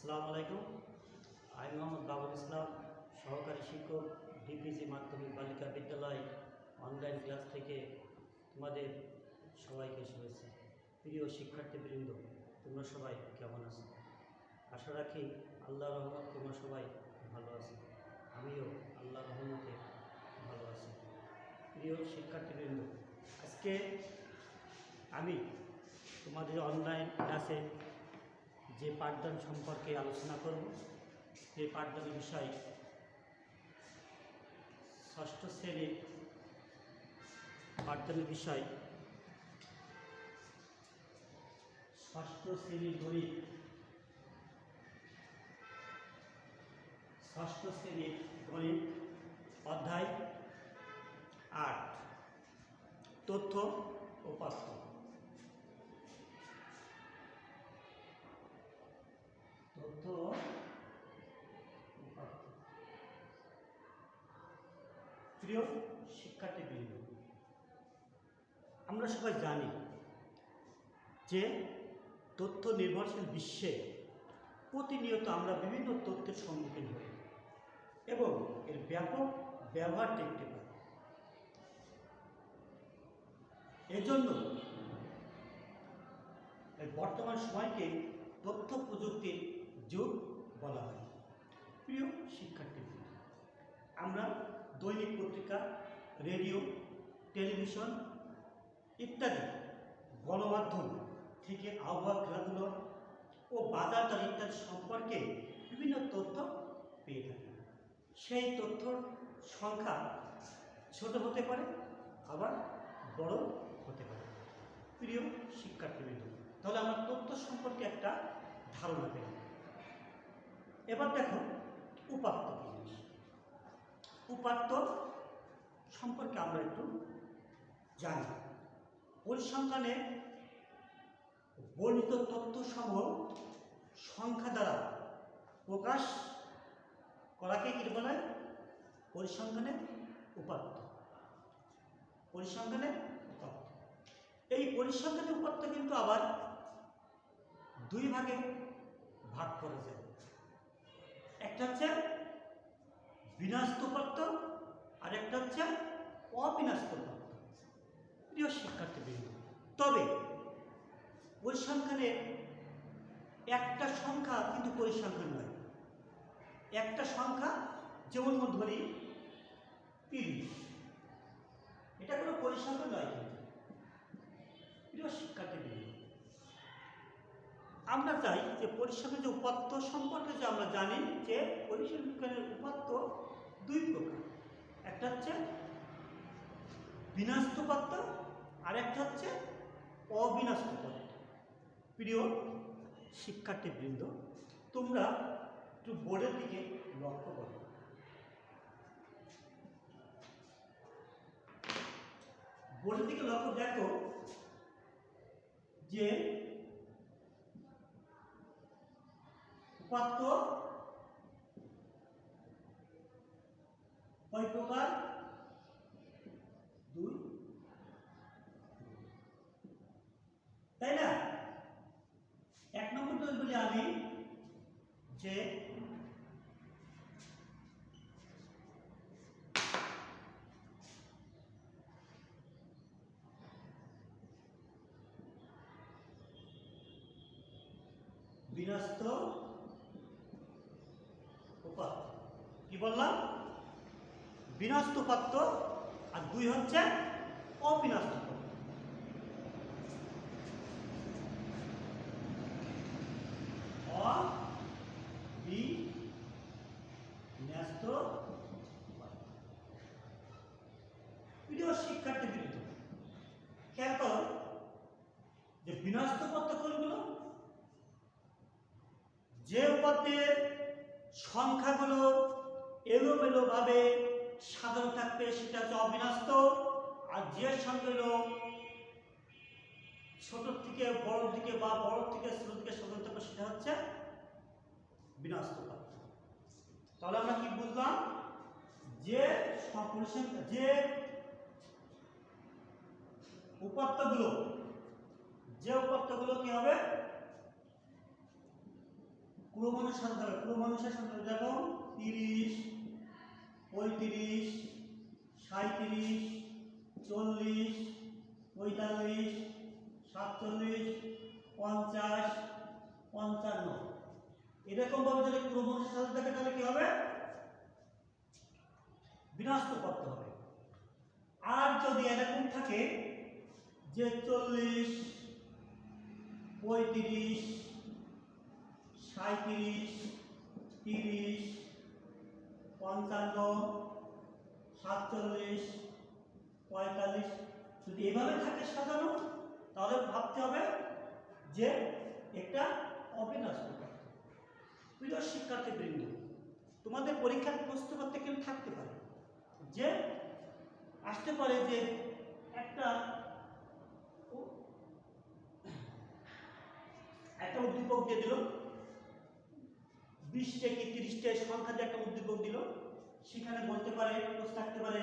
আসসালামু আলাইকুম। আমি মোহাম্মদ বাবুল ইসলাম, সহকারী শিক্ষক, ডিপিজি মাধ্যমিক বালিকা বিদ্যালয় অনলাইন ক্লাস থেকে তোমাদের সবাইকে শুভেচ্ছা। প্রিয় শিক্ষার্থীবৃন্দ, তোমরা সবাই কেমন আছো? আশা রাখি আল্লাহর রহমত তোমরা সবাই ভালো আছো। আমিও আল্লাহর রহমতে ভালো আছি। প্রিয় শিক্ষার্থীবৃন্দ, আজকে আমি তোমাদের অনলাইন ক্লাসে যে পাঠদান সম্পর্কে আলোচনা করব, সেই পাঠদানের বিষয় ষষ্ঠ শ্রেণীর পাঠদানের বিষয় ষষ্ঠ শ্রেণীর গণিত, ষষ্ঠ শ্রেণীর গণিত অধ্যায় ৮ তথ্য ও পাঠ্য। তথ্য ও পাঠ্য। প্রিয় শিক্ষার্থীবৃন্দ, আমরা সবাই জানি যে তথ্য নির্ভরশীল বিশ্বে প্রতিনিয়ত আমরা বিভিন্ন তথ্যের সম্মুখীন হই এবং এর ব্যাপক ব্যবহার দেখতে পাই। এজন্য বর্তমান সময়কে তথ্য প্রযুক্তির যুগ বলা হয়। প্রিয় শিক্ষার্থীবৃন্দ, আমরা দৈনিক পত্রিকা, রেডিও, টেলিভিশন ইত্যাদি গণমাধ্যম থেকে আবহাওয়া, খেলাধুলা ও বাজারদর ইত্যাদি সম্পর্কে বিভিন্ন তথ্য পেয়ে থাকি। সেই তথ্যর সংখ্যা ছোট হতে পারে, আবার বড় হতে পারে। প্রিয় শিক্ষার্থীবৃন্দ, তাহলে আমরা তথ্য সম্পর্কে একটা ধারণা পেলাম। এবার দেখো উপাত্ত কি জিনিস। উপাত্ত সম্পর্কে আমরা একটু জানি। পরিসংখ্যানে বর্ণিত তথ্যসমূহ সংখ্যা দ্বারা প্রকাশ করাকে কি বলা হয়? পরিসংখ্যানের উপাত্ত। পরিসংখ্যানের উপাত্ত। এই পরিসংখ্যানের উপাত্ত কিন্তু আবার দুই ভাগে ভাগ করা যায়। একটা হচ্ছে বিন্যস্ত উপাত্ত আর একটা হচ্ছে অবিন্যস্ত উপাত্ত। প্রিয় শিক্ষার্থীবৃন্দ, তবে পরিসংখ্যানের একটা সংখ্যা কিন্তু পরিসংখ্যান নয়। একটা সংখ্যা, যেমন ধরি 30, এটা কোনো পরিসংখ্যান নয়। কিন্তু প্রিয় শিক্ষার্থীবৃন্দ, আমরা চাই যে পরিসংখ্যানের যে উপাত্ত সম্পর্কে যে আমরা জানি যে পরিসংখ্যানের উপাত্ত দুই প্রকার। একটা হচ্ছে বিন্যস্ত উপাত্ত আর একটা হচ্ছে অবিন্যস্ত উপাত্ত। প্রিয় শিক্ষার্থীবৃন্দ, তোমরা একটু বোর্ডের দিকে লক্ষ্য করো। বোর্ডের দিকে লক্ষ্য দেখো যে উপাত্ত কয় প্রকার? দুই, তাই না? এক নম্বরটা বলি আমি যে বিন্যস্ত উপাত্ত। কি বললাম? বিন্যস্ত উপাত্ত। আর দুই হচ্ছে অবিন্যস্ত উপাত্ত। অবিন্যস্ত উপাত্ত। প্রিয় শিক্ষার্থীবৃন্দ, খেয়াল করো যে বিন্যস্ত উপাত্ত কোনগুলো? যে উপাত্তের সংখ্যাগুলো এলোমেলোভাবে সাজানো থাকবে সেটা হচ্ছে অবিন্যস্ত। আর যে সংখ্যাগুলো ছোট থেকে বড় দিকে বা বড় থেকে ছোট দিকে সাজানো থাকবে সেটা হচ্ছে বিন্যস্ত উপাত্ত। তাহলে আমরা কি বুঝলাম? যে উপাত্তগুলো কি হবে? ক্রমানুসারে সাজাতে হবে, ক্রমানুসারে সাজাতে হবে। যেমন 30, 35, 37, 40, 45, 47, 50, 55। এরকম ভাবে যদি ক্রমানুসারে সাজাতে থাকে তাহলে কি হবে? বিন্যস্ত করতে হবে। আর যদি এরকম থাকে যে 40, 35, 37, 30, 55, 47, 45, যদি এভাবে থাকে সাজানো তাহলে ভাবতে হবে যে একটা অবিন্যস্ত পত্র। প্রিয় শিক্ষার্থীবৃন্দ, তোমাদের পরীক্ষার প্রশ্নপত্রে কিন্তু থাকতে পারে যে আসতে পারে যে একটা উদ্দীপক দিয়ে দিল, 20 থেকে 30টা সংখ্যা দিয়ে একটা উদ্দীপক দিল। সেখানে বলতে পারে, প্রশ্ন থাকতে পারে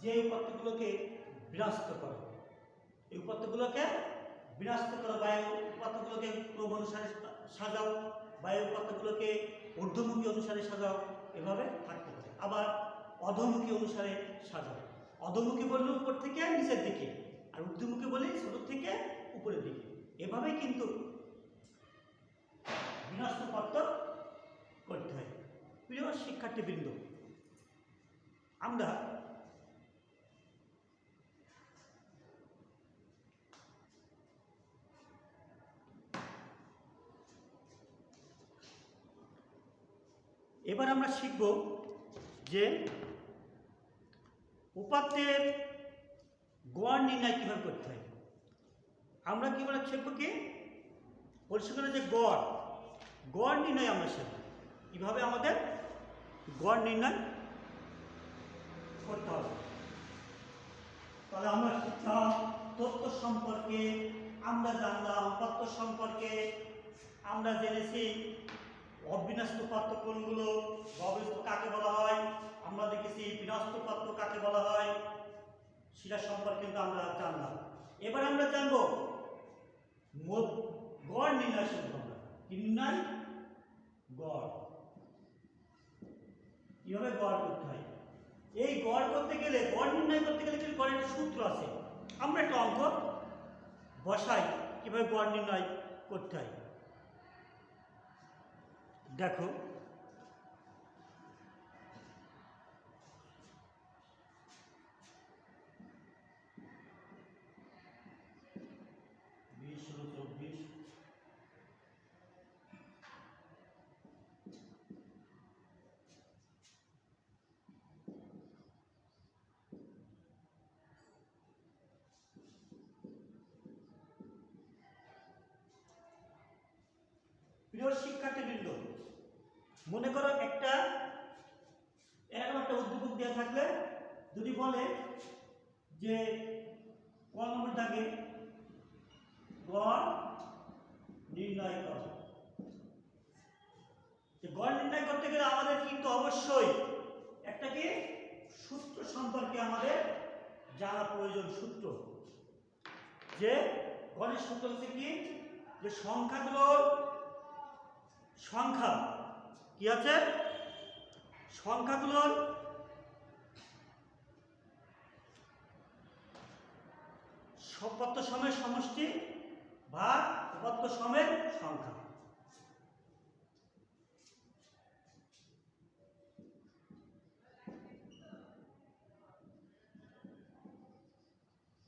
যে উপাত্তগুলোকে বিন্যস্ত করো, এই উপাত্তগুলোকে বিন্যস্ত করো, বা এই উপাত্তগুলোকে ক্রম অনুসারে সাজাও, বা এই উপাত্তগুলোকে ঊর্ধ্বমুখী অনুসারে সাজাও, এভাবে থাকতে পারে। আবার অধোমুখী অনুসারে সাজাও, অধোমুখী বললে উপর থেকে নিচের দিকে, আর ঊর্ধ্বমুখী বলে ছোট থেকে উপরের দিকে। এভাবেই কিন্তু বিন্যস্ত পত্র করতে হয়। প্রিয় শিক্ষার্থীবৃন্দ, আমরা এবার আমরা শিখব যে উপাত্তের গড় নির্ণয় কিভাবে করতে হয়। আমরা কি বলে শিখব কি পরিসংখ্যানের যে গড় নির্ণয় আমরা শিখব কিভাবে আমাদের গড় নির্ণয় করতে হবে। তাহলে আমরা শিখলাম তথ্য সম্পর্কে, আমরা জানলাম তথ্য সম্পর্কে, আমরা জেনেছি অবিন্যস্ত পত্র কোনগুলো, অবিন্যস্ত কাকে বলা হয়, আমরা দেখেছি বিন্যস্ত পত্র কাকে বলা হয়, সেটা সম্পর্কে কিন্তু আমরা জানলাম। এবার আমরা জানব গড় নির্ণয় শিখব। আমরা কি নির্ণয়? গড়। কিভাবে গড় করতে হয়? এই গড় করতে গেলে, গড় নির্ণয় করতে গেলে কিন্তু গড়ের একটা সূত্র আছে। আমরা একটা অঙ্ক বসাই কিভাবে গড় নির্ণয় করতে হয়। দেখো, প্রিয় শিক্ষার্থীবৃন্দ, মনে করো এরকম একটা উদ্দীপক দেওয়া থাকলে যদি বলে যে ক নম্বর দাগে গড় নির্ণয় করো, গড় নির্ণয় করতে গেলে আমাদের কিন্তু অবশ্যই একটা কি সূত্র সম্পর্কে আমাদের জানা প্রয়োজন। সূত্র, যে গড়ের সূত্র হচ্ছে কি, যে সংখ্যাগুলোর সংখ্যা কি আছে, সংখ্যাগুলোর উপাত্ত সমের সমষ্টি ভাগ উপাত্ত সমের সংখ্যা।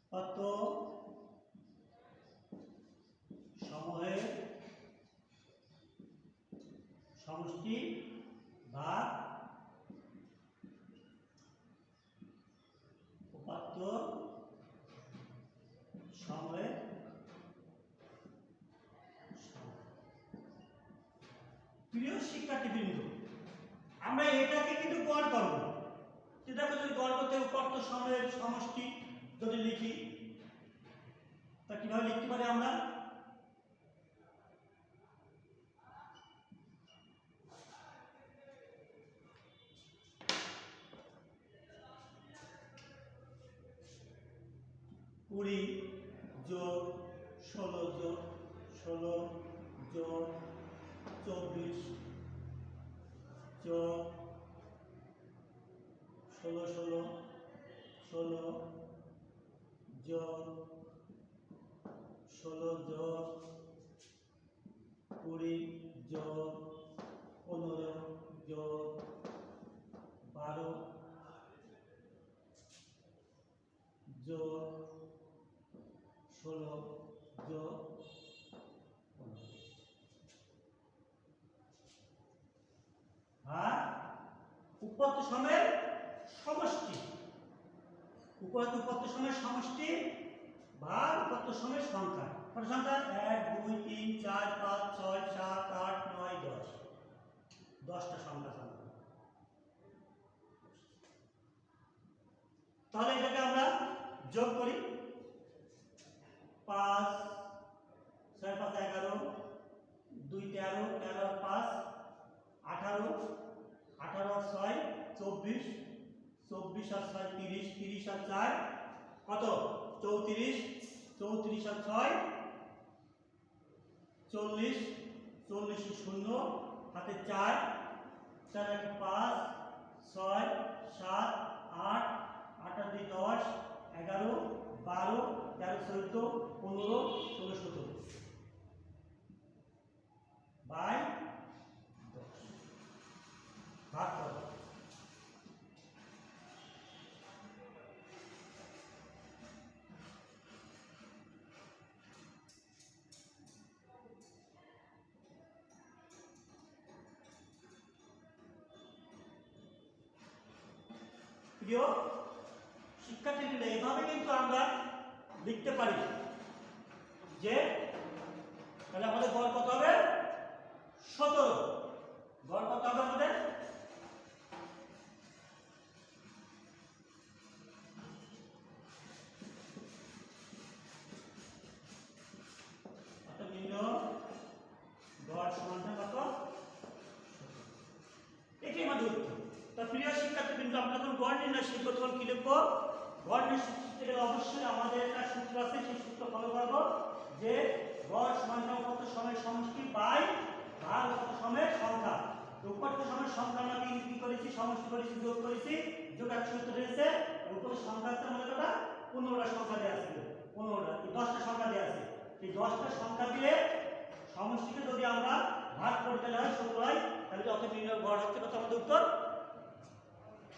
উপাত্ত সমূহের সমষ্টি ভাগ উপাত্ত সমূহের সংখ্যা। প্রিয় শিক্ষার্থীবৃন্দ, আমরা এটাকে কিন্তু গড় করব। সেটাকে যদি গড় করতে উপাত্ত সমূহের সমষ্টি যদি লিখি, তা কিভাবে লিখতে পারি আমরা? কুড়ি যোগ 16 যোগ 16 যোগ 24 + 16 16 16 যোগ 16 যোগ 20 যোগ 15 যোগ 12 যোগ 16 যোগ 15 আর উৎপত্ত সময়ের সমষ্টি উৎপত্ত সময়ের সমষ্টি ভাগ উৎপত্ত সময়ের সংখ্যা কত সংখ্যা 1 2 3 4 5 6 7 8 9 10 10টা সংখ্যা সংখ্যা তাহলে এটাকে আমরা যোগ করি 5 6 5 11 2 13 13 5 18 18 আর 6 24 24 আর 6 30 30 আর 4 কত 34 34 আর 6 40 40 শূন্য হাতে 4 4 আর 5 6 7 8 8 আর 2 10 11 12 13 14 15 16 17 বাই 10 ভাগ করো প্রিয় শিক্ষার্থীরা এইভাবে কিন্তু আমরা লিখতে পারি যে তাহলে আমাদের গড় কত হবে 17 গড় কত হবে আমাদের অর্থাৎ নির্ণয় গড় সমানটা কত এটাই আমাদের উত্তর তো প্রিয় শিক্ষার্থী কিন্তু আমরা যখন গড় নির্ণয় শিখব তখন কি লিখবো গড় নির্ণয় শিখতে গেলে অবশ্যই আমাদের একটা সূত্র আছে সেই সূত্র ফলো করব যে গড় সমান উৎপত্ত সময়ের সমষ্টি বাই ভাগ উৎপত্ত সময়ের সংখ্যা উৎপত্ত সময়ের সংখ্যা আমরা কি করেছি সমষ্টি করেছি যোগ করেছি যোগ 170 হয়েছে উৎপত্ত সংখ্যা আছে আমাদের কত 15টা সংখ্যা দেওয়া আছে 15টা এই 10টা সংখ্যা দেওয়া আছে এই 10টা সংখ্যা দিয়ে সমষ্টিকে যদি আমরা ভাগ করতে হয় 17 হয় তাহলে যত নির্ণয় গড় হচ্ছে কত আমাদের উত্তর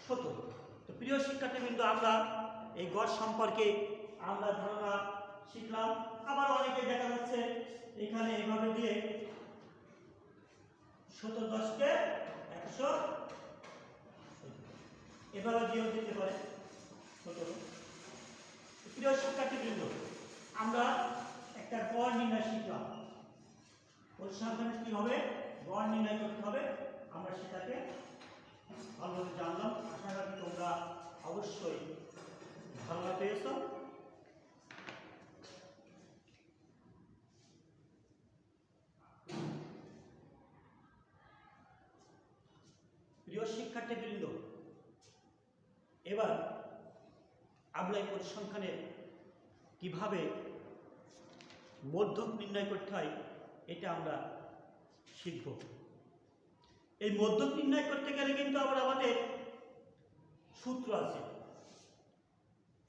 17 তো প্রিয় শিক্ষার্থীবৃন্দ আমরা এই গড় সম্পর্কে আমরা ধারণা শিখলাম আবার অনেকে দেখা যাচ্ছে এখানে এইভাবে দিয়ে 17 10 কে 100 এভাবে দিয়েও দিতে পারে 17 প্রিয় শিক্ষার্থীবৃন্দ আমরা একটা গড় নির্ণয় শিখলাম পরিসংখ্যানে কি হবে গড় নির্ণয় করতে হবে আমরা সেটাকে ভালোভাবে জানলাম আশা করি তোমরা অবশ্যই ধারণা পেয়েছ প্রিয় শিক্ষার্থীবৃন্দ এবার আমরা এই পরিসংখ্যানের কিভাবে মধ্যক নির্ণয় করতে হয় এটা আমরা শিখব এই মধ্যক নির্ণয় করতে গেলে কিন্তু আবার আমাদের সূত্র আছে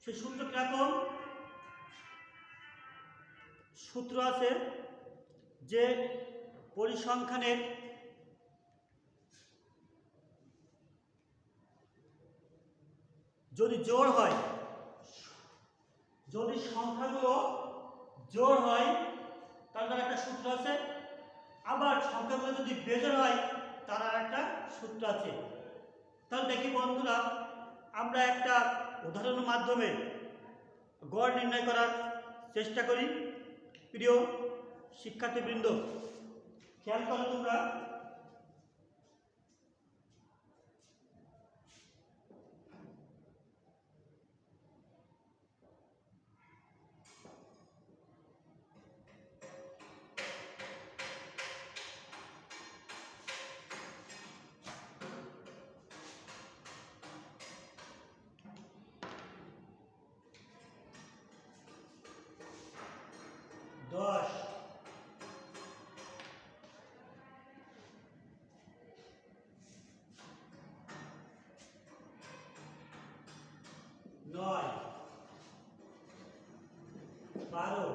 সেই সূত্র কিরকম সূত্র আছে যে পরিসংখ্যানের যদি জোড় হয় যদি সংখ্যাগুলো জোড় হয় তার একটা সূত্র আছে আবার সংখ্যাগুলো যদি বেজোড় হয় তার একটা সূত্র আছে তাহলে দেখি বন্ধুরা আমরা একটা উদাহরণের মাধ্যমে গড় নির্ণয় করার চেষ্টা করি প্রিয় শিক্ষার্থীবৃন্দ খেয়াল করো তোমরা 12,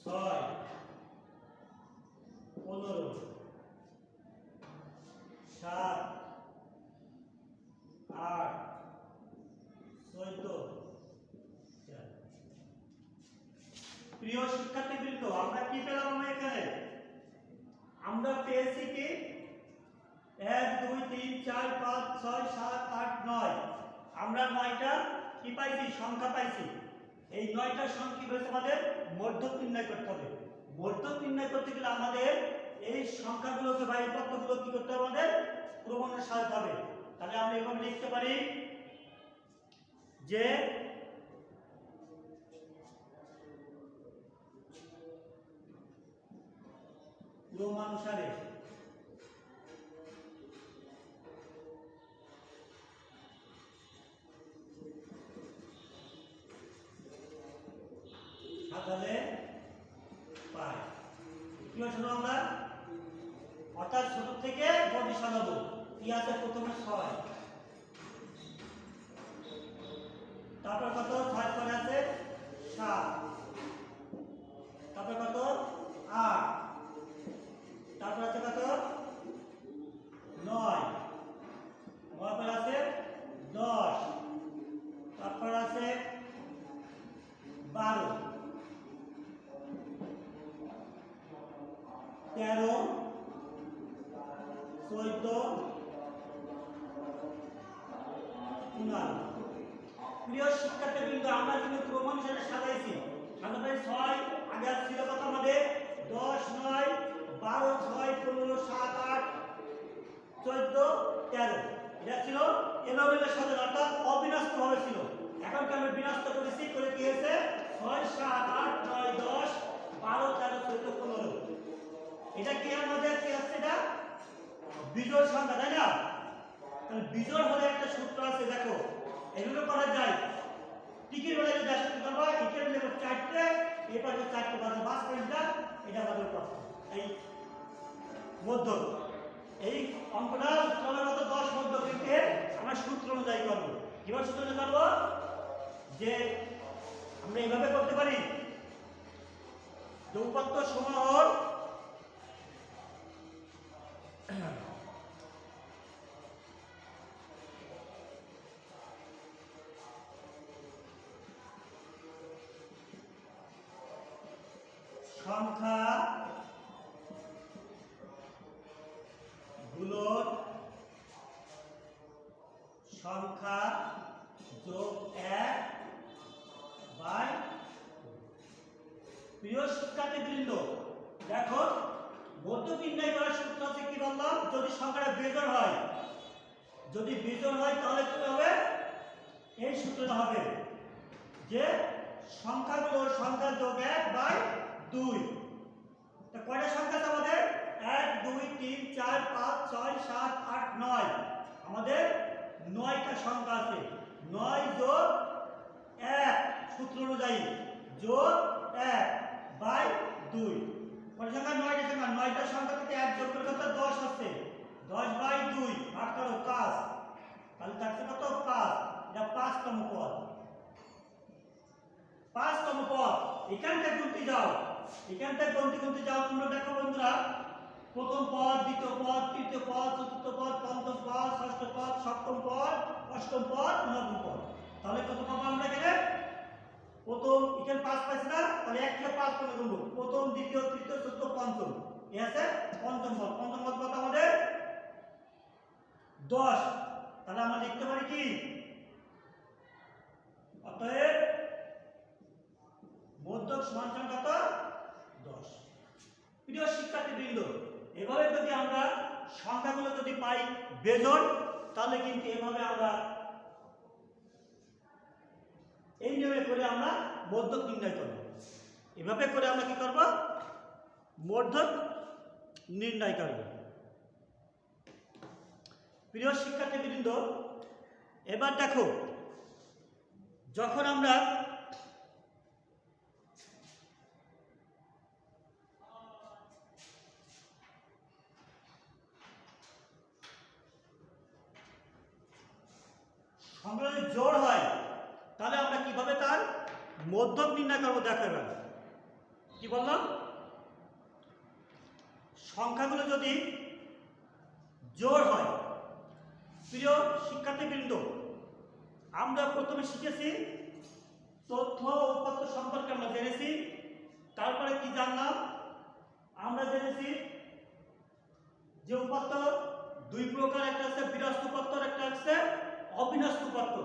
6, 15, 7, 8, 14। প্রিয় শিক্ষার্থীবৃন্দ, আমরা কি পেলাম এখানে? আমরা পেয়েছি কি 1 2 3 4 5 6 7 8 9। আমরা 9টা কি পাইছি? সংখ্যা পাইছি। এই 9টা সংখ্যা হচ্ছে আমাদের মধ্যক নির্ণয় করতে হবে। মধ্যক নির্ণয় করতে গেলে আমাদের এই সংখ্যাগুলোকে বা এই তথ্যগুলো কি করতে হবে? আমাদের ক্রমানুসারে সাজাতে হবে। তাহলে আমরা এভাবে লিখতে পারি যে ক্রমানুসারে সাজালে পাই। কি হচ্ছে আমরা? অর্থাৎ ছোট থেকে বড় সাজাবো। কি আছে? প্রথমে 6, তারপর কত? 6 পরে আছে 7, তারপর কত? 8, তারপর আছে কত? 9, 9 পরে আছে 10, তারপর আছে 12, 13, 14, 15। প্রিয় শিক্ষার্থীবৃন্দ, আমরা কিন্তু ক্রমানুসারে সাজাইছি। সাজাতে 6 আগে ছিল কত আমাদের? 10, 9, 12, 6, 15, 7, 8, 14, 13। এটা ছিল এলোমেলো সাজানো, অর্থাৎ অবিন্যস্ত ভাবে ছিল। এখন কি আমরা বিন্যস্ত করেছি? করে কি হয়েছে? 6, 7, 8, 9, 10, 12, 13, 14, 15। এটা কি আমাদের কি হচ্ছে? এটা বিজোড় সংখ্যা, তাই না? তাহলে বিজোড় হলে একটা সূত্র আছে, দেখো এগুলো করা যায়। টিকির বেলা যদি আসতে করবা, টিকির লেখো 4টে, এই পাশে 4টে বাজে 5 পয়েন্টটা, এটা আমাদের প্রশ্ন। এই মধ্য, এই অঙ্কটা ক্রমাগত 10 মধ্য থেকে আমরা সূত্র অনুযায়ী করবো। কিভাবে সূত্র অনুযায়ী করবো? যে আমরা এইভাবে করতে পারি যে উপাত্ত সমূহ সংখ্যা গুলোর সংখ্যা যোগ 1/। প্রিয় শিক্ষার্থীবৃন্দ, দেখো মধ্যক নির্ণয় করার সূত্র আছে কি বললাম? যদি সংখ্যাটা বিজোড় হয়, যদি বিজোড় হয় তাহলে কি হবে? এই সূত্রটা হবে যে সংখ্যাগুলোর সংখ্যা যোগ 1/2। তা কয়টা সংখ্যা আছে আমাদের? 1 2 3 4 5 6 7 8 9। আমাদের 9টা সংখ্যা আছে। 9 যোগ 1 সূত্র অনুযায়ী যোগ 1/2। কত সংখ্যা? 9টা সংখ্যা। 9টা সংখ্যা থেকে 1 যোগ করলে কত? 10 আসছে। 10/2 ভাগ করো 5, তাহলে থাকছে কত? 5। এটা 5তম পদ। 5তম পদ। এখান থেকে গুনতে যাও, এখান থেকে গুনতে যাও। তোমরা দেখো বন্ধুরা, প্রথম পদ, দ্বিতীয় পদ, তৃতীয় পদ, চতুর্থ পদ, পঞ্চম পদ, ষষ্ঠ পদ, সপ্তম পদ, অষ্টম পদ, নবম পদ। তাহলে কত পাবো আমরা এখানে? প্রথম এখানে 5 পাইছি না? তাহলে 1 থেকে 5 করে গুনবো। প্রথম, দ্বিতীয়, তৃতীয়, চতুর্থ, পঞ্চম। এই আছে পঞ্চম পদ। পঞ্চম পদ কত আমাদের? 10। তাহলে আমরা লিখতে পারি কি? অতএব মধ্যক সমান কত? 10। প্রিয় শিক্ষার্থীবৃন্দ, এভাবে যদি আমরা সংখ্যাগুলো যদি পাই বেজোড়, তাহলে কিন্তু এভাবে আমরা এই নিয়মে করে আমরা মধ্যক নির্ণয় করব। এভাবে করে আমরা কি করব? মধ্যক নির্ণয় করব। প্রিয় শিক্ষার্থীবৃন্দ, এবার দেখো যখন আমরা সংখ্যা যদি জোড় হয় তাহলে আমরা কিভাবে তা মধ্যক নির্ণয় করবো। দেখো এবার কি বললাম, সংখ্যাগুলো যদি জোড় হয়, প্রিয় শিক্ষার্থীবৃন্দ, আমরা প্রথমে শিখেছি তথ্য ও উপাত্ত সম্পর্কে আমরা জেনেছি। তারপরে কি জানলাম, আমরা জেনেছি যে উপাত্ত দুই প্রকার, একটা আছে বিন্যস্ত উপাত্ত, একটা আছে অবিন্যস্ত উপাত্ত।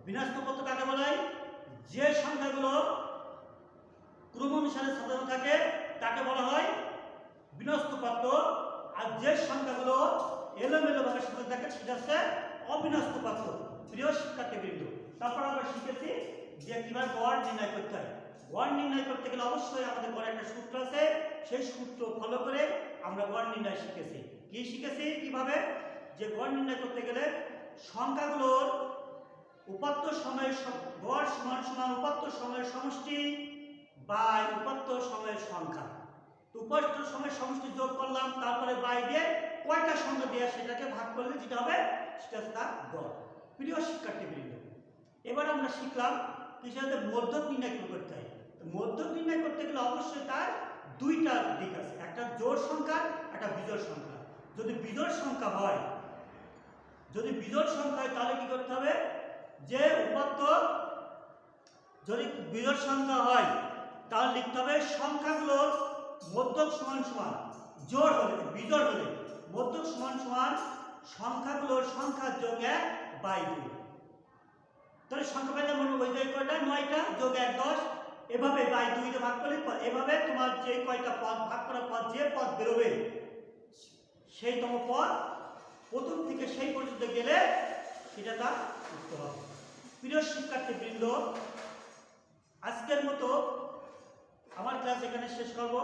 বিন্যস্ত উপাত্ত কাকে বলা হয়? যে সংখ্যাগুলো ক্রমানুসারে সাজানো থাকে তাকে বলা হয় বিন্যস্ত উপাত্ত, আর যে সংখ্যাগুলো এলোমেলোভাবে সাজানো থাকে সেটা হচ্ছে অবিন্যস্ত উপাত্ত। প্রিয় শিক্ষার্থীবৃন্দ, তারপর আমরা শিখেছি যে কিভাবে গড় নির্ণয় করতে হয়। গড় নির্ণয় করতে গেলে অবশ্যই আমাদের গড়ে একটা সূত্র আছে, সেই সূত্র ফলো করে আমরা গড় নির্ণয় শিখেছি। কি শিখেছি? কিভাবে? যে গড় নির্ণয় করতে গেলে সংখ্যাগুলোর উপাত্ত সময়ের গড় সমান সমান উপাত্ত সময়ের সমষ্টি বাই উপাত্ত সময়ের সংখ্যা। উপাত্ত সময়ের সমষ্টি যোগ করলাম, তারপরে বাই দিয়ে কয়টা সংখ্যা দিয়ে সেটাকে ভাগ করলে যেটা হবে সেটা হচ্ছে তার গড়। প্রিয় শিক্ষার্থীবৃন্দ, এবার আমরা শিখলাম কিসের মধ্যক নির্ণয় করতে হয়। মধ্যক নির্ণয় করতে গেলে অবশ্যই তার দুইটা দিক আছে, একটা জোড় সংখ্যা, একটা বিজোড় সংখ্যা। যদি বিজোড় সংখ্যা হয়, তাহলে কি করতে হবে, যে উপাত্ত যদি বিজোড় সংখ্যা হয় তাহলে লিখতে হবে সংখ্যাগুলোর মধ্যক সমান সমান, জোড় হলে বিজোড় হলে মধ্যক সমান সমান সংখ্যাগুলোর সংখ্যা যোগ 1/2। তাহলে সংখ্যা পাইলে মনে হয়ে যায় কয়টা? 9টা যোগ 1 10। এভাবে বাই 2 দিয়ে ভাগ করলে এভাবে তোমার যে কয়টা পদ ভাগ করা পদ, যে পদ বেরোবে সেই তম পদ প্রথম থেকে সেই পর্যন্ত গেলে সেটা তার উত্তর হবে। প্রিয় শিক্ষার্থীবৃন্দ, আজকের মতো আমার ক্লাস এখানে শেষ করব।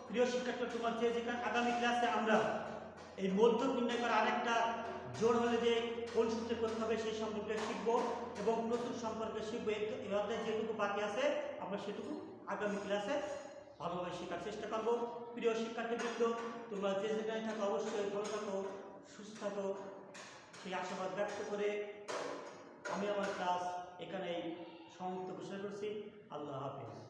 প্রিয় শিক্ষার্থী, তোমার যেখানে আগামী ক্লাসে আমরা এই মধ্যক নির্ণয় করা আরেকটা জোড় হলে যে কোন সূত্রে করতে হবে সেই সম্পর্কে শিখব এবং প্রচুর সম্পর্কে শিখবো। এভাবে যেটুকু বাকি আছে আমরা সেটুকু আগামী ক্লাসে ভালোভাবে শেখার চেষ্টা করব। প্রিয় শিক্ষার্থীবৃন্দ, তোমরা যেখানে থাকো অবশ্যই ভালো থাকো, সুস্থ থাকো, সেই আশাবাদ ব্যক্ত করে আমি আমার ক্লাস এখানেই সমাপ্ত ঘোষণা করছি। আল্লাহ হাফেজ।